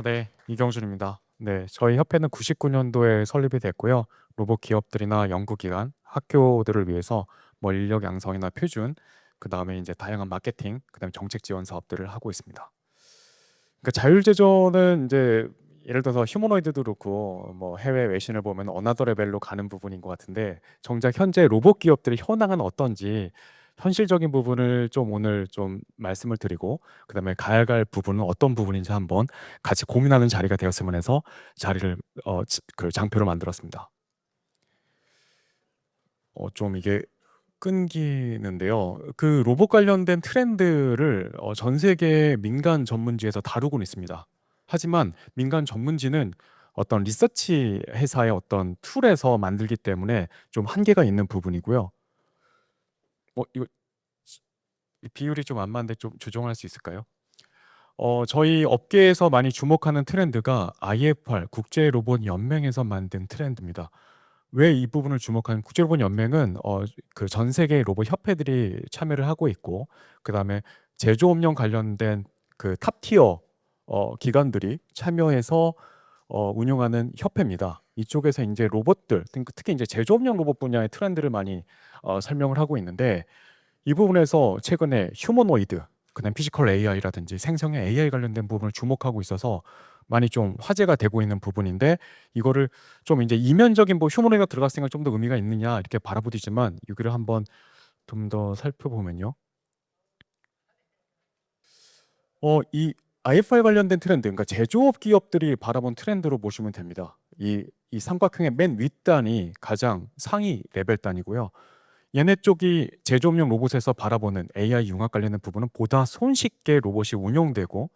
네. 이경준입니다. 네. 저희 협회는 99년도에 설립이 됐고요. 로봇 기업들이나 연구기관, 학교들을 위해서 뭐 인력 양성이나 표준, 그다음에 이제 다양한 마케팅, 그다음에 정책 지원 사업들을 하고 있습니다. 그러니까 자율제조는 이제 예를 들어서 휴머노이드도 그렇고 뭐 해외 외신을 보면 어나더 레벨로 가는 부분인 것 같은데 정작 현재 로봇 기업들의 현황은 어떤지 현실적인 부분을 좀 오늘 좀 말씀을 드리고 그다음에 가야 갈 부분은 어떤 부분인지 한번 같이 고민하는 자리가 되었으면 해서 자리를 그 장표를 만들었습니다. 좀 이게 끊기는데요. 그 로봇 관련된 트렌드를 전 세계 민간 전문지에서 다루고는 있습니다. 하지만 민간 전문지는 어떤 리서치 회사의 어떤 툴에서 만들기 때문에 좀 한계가 있는 부분이고요. 이거 비율이 좀 안 맞는데 좀 조정할 수 있을까요? 저희 업계에서 많이 주목하는 트렌드가 IFR 국제 로봇 연맹에서 만든 트렌드입니다. 왜 이 부분을 주목하는 국제 로봇 연맹은 그 전 세계 로봇 협회들이 참여를 하고 있고 그다음에 제조업령 관련된 그 탑 티어 기관들이 참여해서 운영하는 협회입니다. 이쪽에서 이제 로봇들 특히 이제 제조업용 로봇 분야의 트렌드를 많이 설명을 하고 있는데 이 부분에서 최근에 휴머노이드, 그다음 피지컬 AI라든지 생성형 AI 관련된 부분을 주목하고 있어서 많이 좀 화제가 되고 있는 부분인데 이거를 좀 이제 이면적인 뭐 휴머노이드가 들어갔으니까 좀 더 의미가 있느냐 이렇게 바라보지만 여기를 한번 좀 더 살펴보면요. 이 IFR 관련된 트렌드, 그러니까 제조업 기업들이 바라본 트렌드로 보시면 됩니다. 이 삼각형의 맨 윗단이 가장 상위 레벨 단이고요. 얘네 쪽이 제조업용 로봇에서 바라보는 AI 융합 관련된 부분은 보다 손쉽게 로봇이 운용되고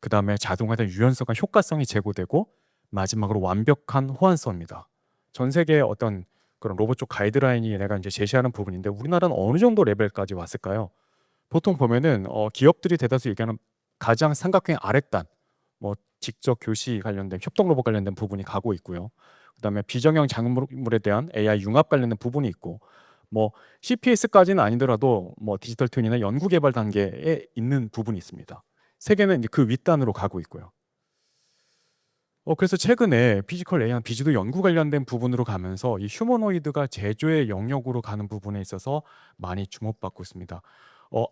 그다음에 자동화된 유연성과 효과성이 제고되고 마지막으로 완벽한 호환성입니다. 전 세계의 어떤 그런 로봇 쪽 가이드라인이 내가 이제 제시하는 부분인데 우리나라는 어느 정도 레벨까지 왔을까요? 보통 보면은 기업들이 대다수 얘기하는 가장 삼각형의 아랫단, 뭐 직접 교시 관련된 협동 로봇 관련된 부분이 가고 있고요. 그다음에 비정형 작물에 대한 AI 융합 관련된 부분이 있고 뭐 CPS까지는 아니더라도 뭐 디지털 트윈이나 연구 개발 단계에 있는 부분이 있습니다. 세계는 이제 그 윗단으로 가고 있고요. 그래서 최근에 피지컬 AI 비주도 연구 관련된 부분으로 가면서 이 휴머노이드가 제조의 영역으로 가는 부분에 있어서 많이 주목받고 있습니다.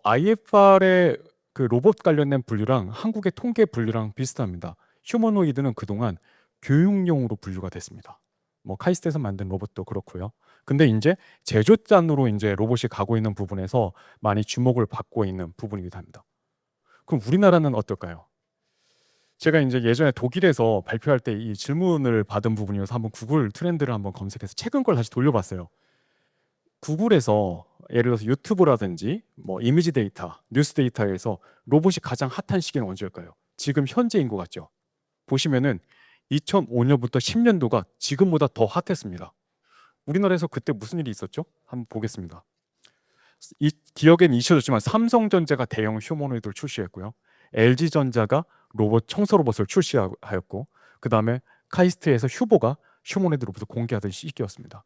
IFR의 그 로봇 관련된 분류랑 한국의 통계 분류랑 비슷합니다. 휴머노이드는 그동안 교육용으로 분류가 됐습니다. 뭐 카이스트에서 만든 로봇도 그렇고요. 근데 인제 제조단으로 인제 로봇이 가고 있는 부분에서 많이 주목을 받고 있는 부분이기도 합니다. 그럼 우리나라는 어떨까요? 제가 인제 예전에 독일에서 발표할 때 이 질문을 받은 부분이어서 한번 구글 트렌드를 한번 검색해서 최근 걸 다시 돌려봤어요. 구글에서 예를 들어서 유튜브라든지 뭐 이미지 데이터, 뉴스 데이터에서 로봇이 가장 핫한 시기는 언제일까요? 지금 현재인 것 같죠? 보시면은 2005 년부터 10 년도가 지금보다 더 핫했습니다. 우리나라에서 그때 무슨 일이 있었죠? 한번 보겠습니다. 이 기억엔 잊혀졌지만 삼성전자가 대형 휴머노이드를 출시했고요. LG전자가 로봇 청소 로봇을 출시하였고 그다음에 카이스트에서 휴보가 휴머노이드 로봇을 공개하던 시기였습니다.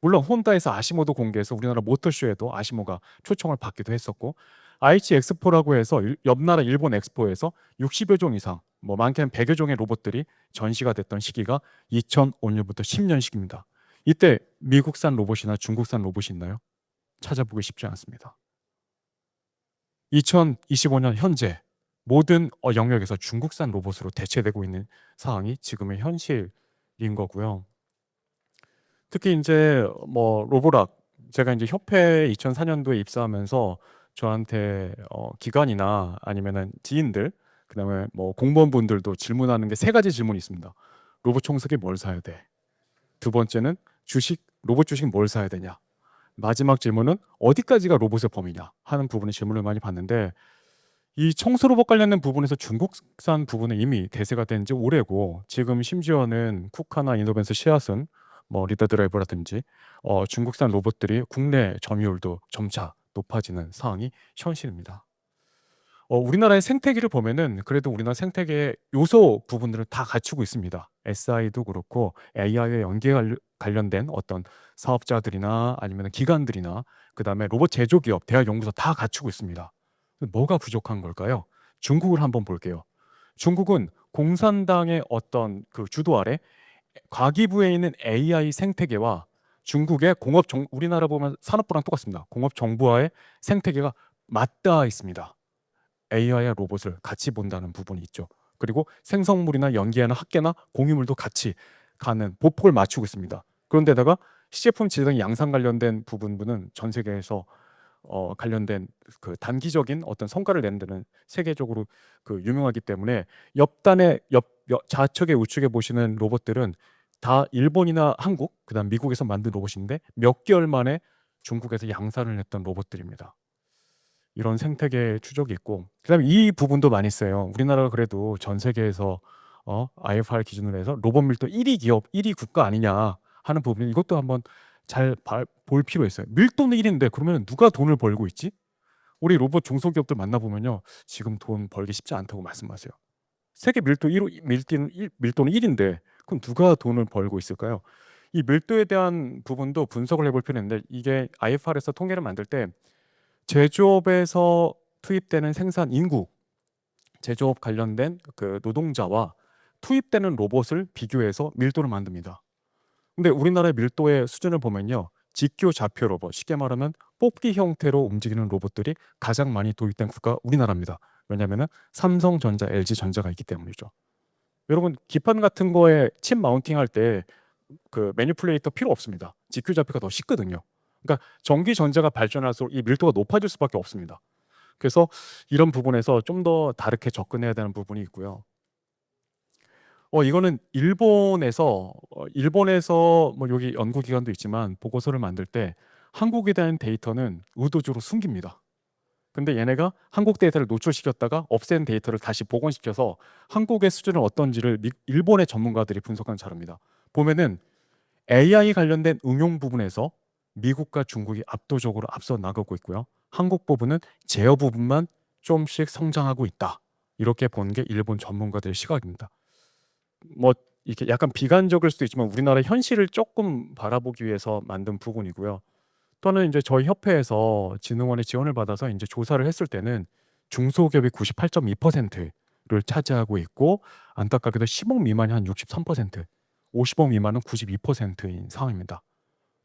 물론 혼다에서 아시모도 공개해서 우리나라 모터쇼에도 아시모가 초청을 받기도 했었고 IH 엑스포라고 해서 옆 나라 일본 엑스포에서 60여 종 이상 뭐 많게는 100여 종의 로봇들이 전시가 됐던 시기가 2005년부터 10년씩입니다. 이때 미국산 로봇이나 중국산 로봇이 있나요? 찾아보기 쉽지 않습니다. 2025년 현재 모든 영역에서 중국산 로봇으로 대체되고 있는 상황이 지금의 현실인 거고요. 특히 인제 뭐 로보락 제가 인제 협회에 2004년도에 입사하면서 저한테 기관이나 아니면은 지인들 그다음에 뭐 공무원분들도 질문하는 게 세 가지 질문이 있습니다. "로봇 청소기 뭘 사야 돼?" 두 번째는 "로봇 주식 뭘 사야 되냐?" 마지막 질문은 "어디까지가 로봇의 범위냐?" 하는 부분의 질문을 많이 받는데 이 청소 로봇 관련된 부분에서 중국산 부분은 이미 대세가 된 지 오래고 지금 심지어는 쿠카나 이노벤스 씨앗은 뭐 리더 드라이버라든지 중국산 로봇들이 국내 점유율도 점차 높아지는 상황이 현실입니다. 우리나라의 생태계를 보면은 그래도 우리나라 생태계의 요소 부분들을 다 갖추고 있습니다. SI도 그렇고 AI와 연계 관련된 어떤 사업자들이나 아니면은 기관들이나 그다음에 로봇 제조 기업, 대학 연구소 다 갖추고 있습니다. 뭐가 부족한 걸까요? 중국을 한번 볼게요. 중국은 공산당의 어떤 그 주도 아래 과기부에 있는 AI 생태계와 중국의 우리나라 보면 산업부랑 똑같습니다. 공업정부와의 생태계가 맞닿아 있습니다. AI와 로봇을 같이 본다는 부분이 있죠. 그리고 생성물이나 연기나 학계나 공유물도 같이 가는 보폭을 맞추고 있습니다. 그런데다가 시제품 지정 양산 관련된 부분은 전 세계에서 관련된 그 단기적인 어떤 성과를 내는 데는 세계적으로 그 유명하기 때문에 좌측에 우측에 보시는 로봇들은 다 일본이나 한국, 그다음 미국에서 만든 로봇인데 몇 개월 만에 중국에서 양산을 했던 로봇들입니다. 이런 생태계 추적이 있고, 그다음에 이 부분도 많이 써요. 우리나라가 그래도 전 세계에서 IFR 기준으로 해서 로봇 밀도 1위 기업, 1위 국가 아니냐 하는 부분이, 이것도 한번 잘 볼 필요 있어요. 밀도는 1인데 그러면 누가 돈을 벌고 있지? 우리 로봇 중소기업들 만나보면요, 지금 돈 벌기 쉽지 않다고 말씀하세요. 세계 밀도는 1인데 그럼 누가 돈을 벌고 있을까요? 이 밀도에 대한 부분도 분석을 해볼 필요가 있는데, 이게 IFR에서 통계를 만들 때 제조업에서 투입되는 생산 인구, 제조업 관련된 그 노동자와 투입되는 로봇을 비교해서 밀도를 만듭니다. 근데 우리나라의 밀도의 수준을 보면요, 직교 좌표 로봇, 쉽게 말하면 뽑기 형태로 움직이는 로봇들이 가장 많이 도입된 국가가 우리나라입니다. 왜냐하면 삼성전자, LG전자가 있기 때문이죠. 여러분, 기판 같은 거에 칩 마운팅 할 때 그 매니플레이터 필요 없습니다. 직교 좌표가 더 쉽거든요. 그러니까 전기 전자가 발전할수록 이 밀도가 높아질 수밖에 없습니다. 그래서 이런 부분에서 좀 더 다르게 접근해야 되는 부분이 있고요. 이거는 일본에서 뭐 여기 연구기관도 있지만 보고서를 만들 때 한국에 대한 데이터는 의도적으로 숨깁니다. 근데 얘네가 한국 데이터를 노출시켰다가 없앤 데이터를 다시 복원시켜서 한국의 수준은 어떤지를 일본의 전문가들이 분석한 자료입니다. 보면은 AI 관련된 응용 부분에서 미국과 중국이 압도적으로 앞서 나가고 있고요. 한국 부분은 제어 부분만 좀씩 성장하고 있다. 이렇게 본 게 일본 전문가들의 시각입니다. 뭐 이렇게 약간 비관적일 수도 있지만 우리나라 현실을 조금 바라보기 위해서 만든 부분이고요. 또는 이제 저희 협회에서 진흥원의 지원을 받아서 이제 조사를 했을 때는 중소기업이 98.2%를 차지하고 있고, 안타깝게도 10억 미만이 한 63%, 50억 미만은 92%인 상황입니다.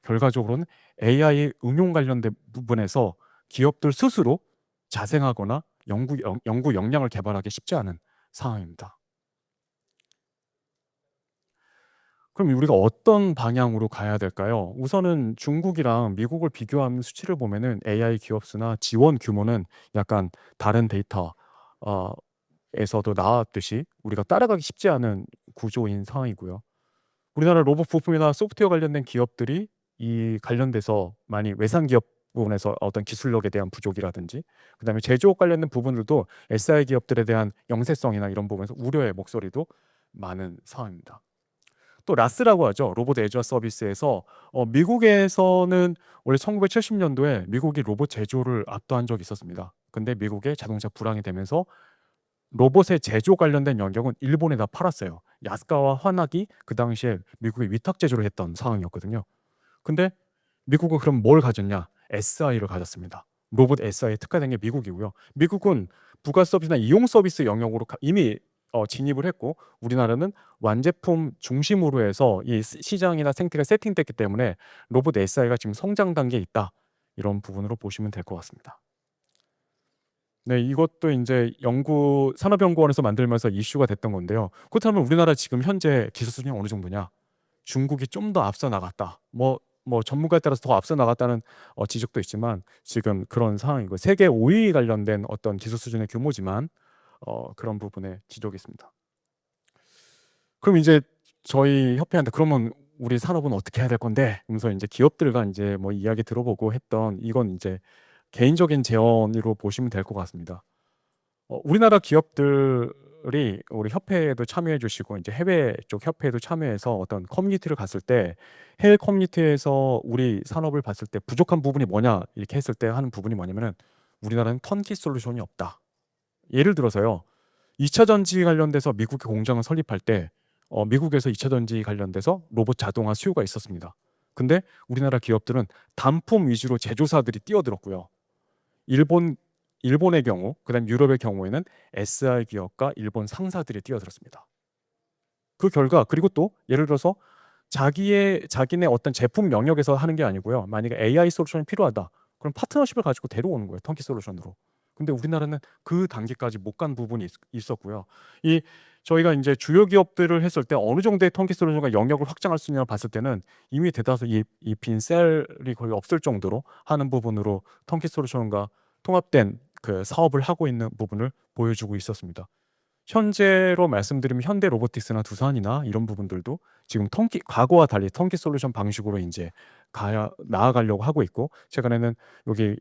결과적으로는 AI 응용 관련된 부분에서 기업들 스스로 자생하거나 연구 역량을 개발하기 쉽지 않은 상황입니다. 그럼 우리가 어떤 방향으로 가야 될까요? 우선은 중국이랑 미국을 비교하는 수치를 보면은 AI 기업 수나 지원 규모는 약간 다른 데이터 에서도 나왔듯이 우리가 따라가기 쉽지 않은 구조인 상황이고요. 우리나라 로봇 부품이나 소프트웨어 관련된 기업들이 이 관련돼서 많이 외산 기업 부분에서 어떤 기술력에 대한 부족이라든지, 그다음에 제조업 관련된 부분들도 SI 기업들에 대한 영세성이나 이런 부분에서 우려의 목소리도 많은 상황입니다. 또 라스라고 하죠. 로봇 애저 서비스에서 미국에서는 원래 1970년도에 미국이 로봇 제조를 압도한 적이 있었습니다. 근데 미국의 자동차 불황이 되면서 로봇의 제조 관련된 영역은 일본에다 팔았어요. 야스카와 화나기, 그 당시에 미국이 위탁 제조를 했던 상황이었거든요. 근데 미국은 그럼 뭘 가졌냐? SI를 가졌습니다. 로봇 SI에 특화된 게 미국이고요. 미국은 부가 서비스나 이용 서비스 영역으로 이미 진입을 했고, 우리나라는 완제품 중심으로 해서 이 시장이나 생태가 세팅됐기 때문에 로봇 SI가 지금 성장 단계에 있다. 이런 부분으로 보시면 될 것 같습니다. 네, 이것도 이제 산업연구원에서 만들면서 이슈가 됐던 건데요. 그렇다면 우리나라 지금 현재 기술 수준이 어느 정도냐? 중국이 좀 더 앞서 나갔다. 뭐 전문가에 따라서 더 앞서 나갔다는 지적도 있지만 지금 그런 상황이고, 세계 5위 관련된 어떤 기술 수준의 규모지만 그런 부분에 지적이 있습니다. 그럼 이제 저희 협회한테 그러면 우리 산업은 어떻게 해야 될 건데? 그러면서 이제 기업들과 이제 뭐 이야기 들어보고 했던, 이건 이제 개인적인 제언으로 보시면 될 것 같습니다. 우리나라 기업들이 우리 협회에도 참여해 주시고 이제 해외 쪽 협회에도 참여해서 어떤 커뮤니티를 갔을 때, 해외 커뮤니티에서 우리 산업을 봤을 때 부족한 부분이 뭐냐 이렇게 했을 때 하는 부분이 뭐냐면은, 우리나라는 턴키 솔루션이 없다. 예를 들어서요, 2차 전지 관련돼서 미국의 공장을 설립할 때 미국에서 2차 전지 관련돼서 로봇 자동화 수요가 있었습니다. 근데 우리나라 기업들은 단품 위주로 제조사들이 뛰어들었고요. 일본 일본의 경우, 그다음 유럽의 경우에는 SI 기업과 일본 상사들이 뛰어들었습니다. 그 결과 그리고 또 예를 들어서 자기네 어떤 제품 영역에서 하는 게 아니고요. 만약에 AI 솔루션이 필요하다. 그럼 파트너십을 가지고 데려오는 거예요. 턴키 솔루션으로. 근데 우리나라는 그 단계까지 못 간 부분이 있었고요. 이 저희가 이제 주요 기업들을 했을 때 어느 정도의 턴키 솔루션과 영역을 확장할 수 있냐 봤을 때는 이미 대다수 이 빈 셀이 거의 없을 정도로 하는 부분으로 턴키 솔루션과 통합된 그 사업을 하고 있는 부분을 보여주고 있었습니다. 현재로 말씀드리면 현대 로보틱스나 두산이나 이런 부분들도 지금 턴키 과거와 달리 턴키 솔루션 방식으로 인제 나아가려고 하고 있고, 최근에는 여기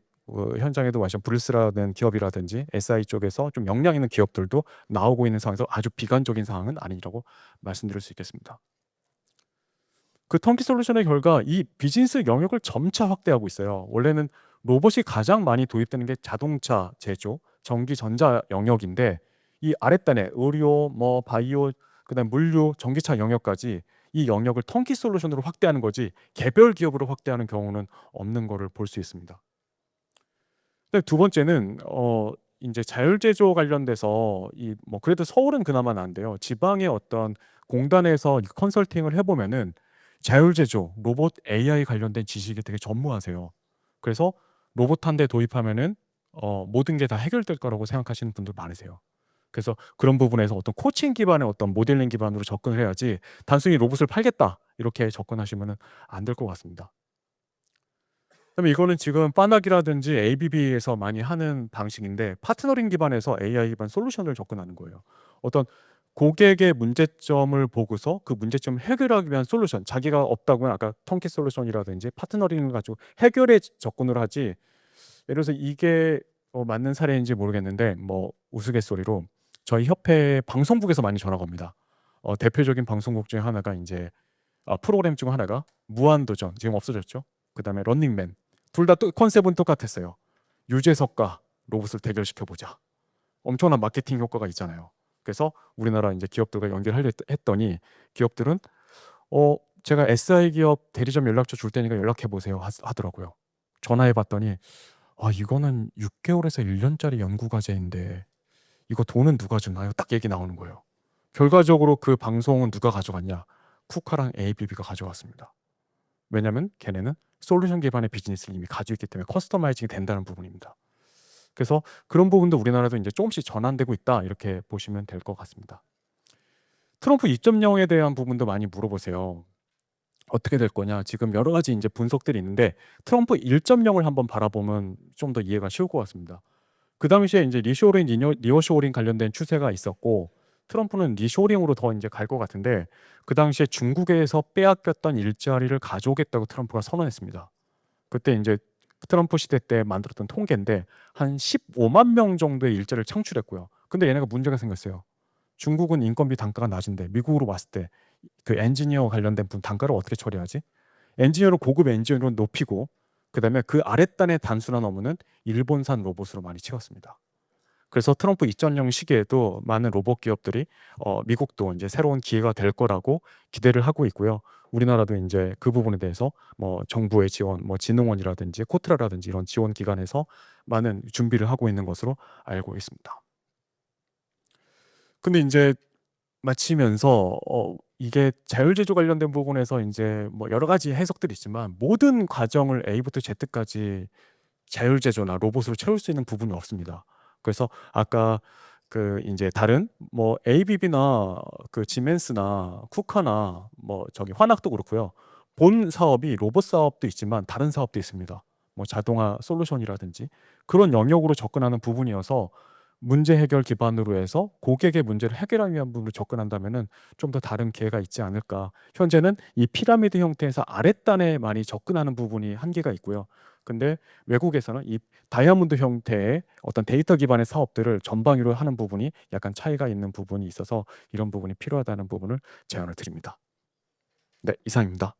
현장에도 마찬 브루스라는 기업이라든지 SI 쪽에서 좀 역량 있는 기업들도 나오고 있는 상황에서 아주 비관적인 상황은 아니라고 말씀드릴 수 있겠습니다. 그 턴키 솔루션의 결과 이 비즈니스 영역을 점차 확대하고 있어요. 원래는 로봇이 가장 많이 도입되는 게 자동차 제조, 전기 전자 영역인데 이 아랫단에 의료, 뭐 바이오, 그다음 물류, 전기차 영역까지 이 영역을 턴키 솔루션으로 확대하는 거지 개별 기업으로 확대하는 경우는 없는 거를 볼 수 있습니다. 근데 두 번째는 인제 자율제조 관련돼서 이 뭐 그래도 서울은 그나마 나은데요. 지방의 어떤 공단에서 컨설팅을 해 보면은 자율제조, 로봇, AI 관련된 지식이 되게 전무하세요. 그래서 로봇 한 대 도입하면은 모든 게 다 해결될 거라고 생각하시는 분들 많으세요. 그래서 그런 부분에서 어떤 코칭 기반의 어떤 모델링 기반으로 접근을 해야지 단순히 '로봇을 팔겠다.' 이렇게 접근하시면은 안 될 것 같습니다. 그다음에 이거는 지금 파나기라든지 ABB에서 많이 하는 방식인데 파트너링 기반에서 AI 기반 솔루션을 접근하는 거예요. 어떤 고객의 문제점을 보고서 그 문제점을 해결하기 위한 솔루션, 자기가 없다고 하면 아까 턴키 솔루션이라든지 파트너링을 가지고 해결에 접근을 하지, 예를 들어서 이게 맞는 사례인지 모르겠는데 뭐 우스갯소리로 저희 협회 방송국에서 많이 전화가 옵니다. 대표적인 방송국 중에 하나가 인제 프로그램 중 하나가 무한도전, 지금 없어졌죠. 그다음에 런닝맨. 둘 다 또 컨셉은 똑같았어요. 유재석과 로봇을 대결시켜 보자. 엄청난 마케팅 효과가 있잖아요. 그래서 우리나라 인제 기업들과 연결하려 했더니 기업들은 "제가 SI 기업 대리점 연락처 줄 테니까 연락해 보세요." 하더라고요. 전화해 봤더니 이거는 6 개월에서 1 년짜리 연구 과제인데 이거 돈은 누가 주나요?" 딱 얘기 나오는 거예요. 결과적으로 그 방송은 누가 가져갔냐? 쿠카랑 ABB가 가져갔습니다. 왜냐면 걔네는 솔루션 기반의 비즈니스를 이미 가지고 있기 때문에 커스터마이징이 된다는 부분입니다. 그래서 그런 부분도 우리나라도 인제 쪼금씩 전환되고 있다, 이렇게 보시면 될 것 같습니다. 트럼프 2.0에 대한 부분도 많이 물어보세요. 어떻게 될 거냐. 지금 여러 가지 인제 분석들이 있는데 트럼프 1.0을 한번 바라보면 좀 더 이해가 쉬울 것 같습니다. 그 당시에 인제 리쇼어링, 니어쇼어링 관련된 추세가 있었고 트럼프는 리쇼어링으로 더 인제 갈 것 같은데 그 당시에 중국에서 빼앗겼던 일자리를 가져오겠다고 트럼프가 선언했습니다. 그때 인제 트럼프 시대 때 만들었던 통계인데 한 15만 명 정도의 일자리를 창출했고요. 근데 얘네가 문제가 생겼어요. 중국은 인건비 단가가 낮은데 미국으로 왔을 때 그 엔지니어 관련된 단가를 어떻게 처리하지? 엔지니어를 고급 엔지니어로 높이고 그다음에 그 아랫단의 단순한 업무는 일본산 로봇으로 많이 채웠습니다. 그래서 트럼프 2.0 시기에도 많은 로봇 기업들이 미국도 인제 새로운 기회가 될 거라고 기대를 하고 있고요. 우리나라도 인제 그 부분에 대해서 뭐 정부의 지원, 뭐 진흥원이라든지 코트라라든지 이런 지원 기관에서 많은 준비를 하고 있는 것으로 알고 있습니다. 근데 인제 마치면서 이게 자율제조 관련된 부분에서 인제 뭐 여러 가지 해석들이 있지만 모든 과정을 A부터 Z까지 자율제조나 로봇으로 채울 수 있는 부분이 없습니다. 그래서 아까 그 인제 다른 뭐 ABB나 그 지멘스나 쿠카나 뭐 저기 화학도 그렇고요. 본 사업이 로봇 사업도 있지만 다른 사업도 있습니다. 뭐 자동화 솔루션이라든지 그런 영역으로 접근하는 부분이어서 문제 해결 기반으로 해서 고객의 문제를 해결하기 위한 부분으로 접근한다면은 좀 더 다른 기회가 있지 않을까. 현재는 이 피라미드 형태에서 아랫단에 많이 접근하는 부분이 한계가 있고요. 근데 외국에서는 이 다이아몬드 형태의 어떤 데이터 기반의 사업들을 전방위로 하는 부분이 약간 차이가 있는 부분이 있어서 이런 부분이 필요하다는 부분을 제안을 드립니다. 네, 이상입니다.